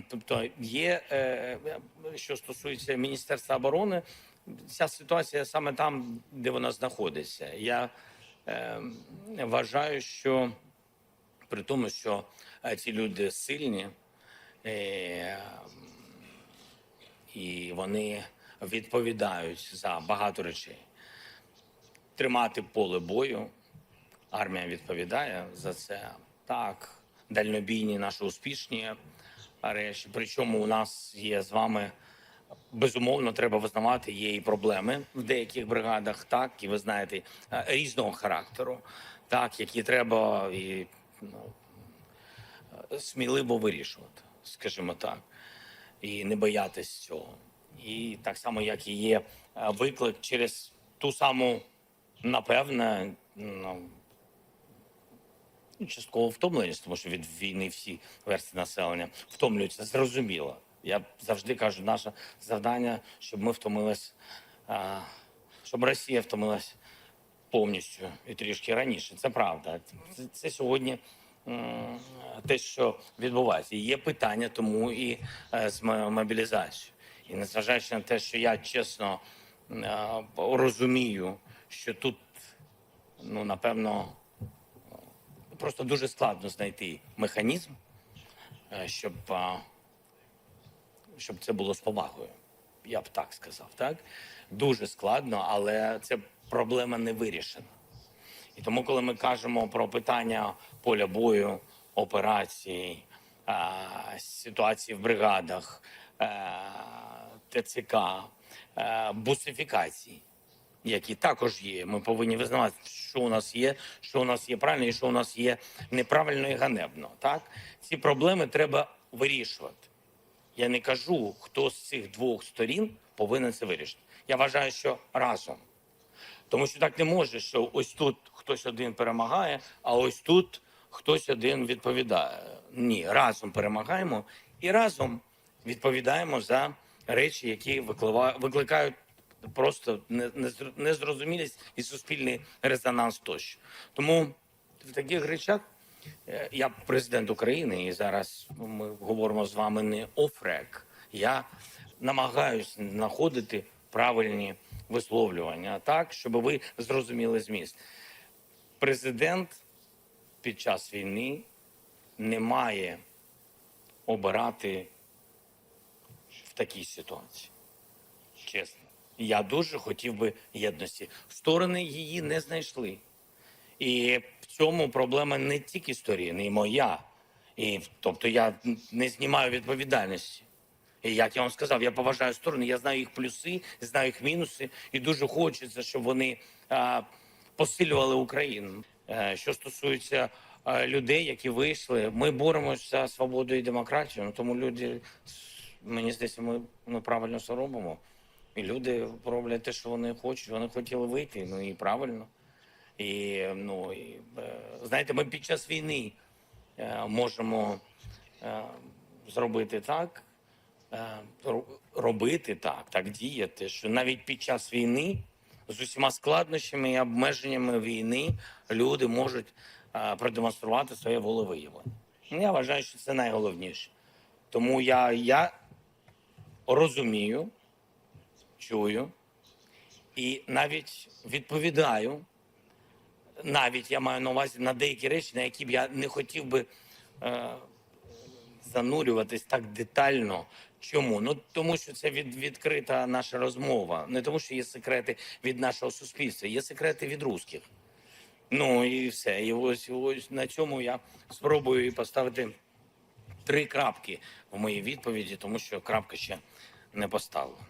Тобто є, що стосується Міністерства оборони, ця ситуація саме там, де вона знаходиться. Я вважаю, що при тому, що ці люди сильні, е, і вони відповідають за багато речей. Тримати поле бою, армія відповідає за це. Так, дальнобійні наші успішні речі. Причому у нас є з вами, безумовно, треба визнавати, є і проблеми в деяких бригадах, так, і ви знаєте, різного характеру, так, які треба і сміливо вирішувати, скажімо так, і не боятись цього. І так само, як і є виклик через ту саму, напевне, частково втомленість, тому що від війни всі верстви населення втомлюються, зрозуміло. Я завжди кажу, наше завдання, щоб ми втомились, щоб Росія втомилась повністю і трішки раніше. Це правда. Це сьогодні те, що відбувається. І є питання тому і з мобілізацією. І незважаючи на те, що я чесно розумію, що тут, напевно, просто дуже складно знайти механізм, щоб це було з повагою. Я б так сказав, так? Дуже складно, але це проблема не вирішена. І тому, коли ми кажемо про питання поля бою, операцій, ситуації в бригадах, ТЦК, бусифікації, які також є, ми повинні визнавати, що у нас є правильно і що у нас є неправильно і ганебно. Так? Ці проблеми треба вирішувати. Я не кажу, хто з цих двох сторін повинен це вирішити. Я вважаю, що разом. Тому що так не може, що ось тут хтось один перемагає, а ось тут хтось один відповідає. Ні, разом перемагаємо і разом відповідаємо за речі, які викликають просто незрозумілість і суспільний резонанс тощо. Тому в таких речах я президент України, і зараз ми говоримо з вами не оф-рек. Я намагаюся знаходити правильні висловлювання так, щоб ви зрозуміли зміст. Президент під час війни не має обирати в такій ситуації. Чесно. Я дуже хотів би єдності. Сторони її не знайшли. І в цьому проблема не тільки сторін, і моя. Тобто я не знімаю відповідальності. І як я вам сказав, я поважаю сторони, я знаю їх плюси, знаю їх мінуси, і дуже хочеться, щоб вони посилювали Україну. Що стосується людей, які вийшли, ми боремося за свободу і демократію, тому люди, мені здається, ми правильно все робимо. І люди роблять те, що вони хочуть, вони хотіли вийти, і правильно. І знаєте, ми під час війни можемо зробити так, робити так діяти, що навіть під час війни з усіма складнощами і обмеженнями війни люди можуть продемонструвати своє волевиявлення. Я вважаю, що це найголовніше. Тому я розумію, чую і навіть відповідаю, навіть я маю на увазі на деякі речі, на які б я не хотів би занурюватись так детально. Чому? Тому що це відкрита наша розмова. Не тому, що є секрети від нашого суспільства, є секрети від русських. І все. І ось на цьому я спробую поставити 3 крапки в моїй відповіді, тому що крапка ще не поставлена.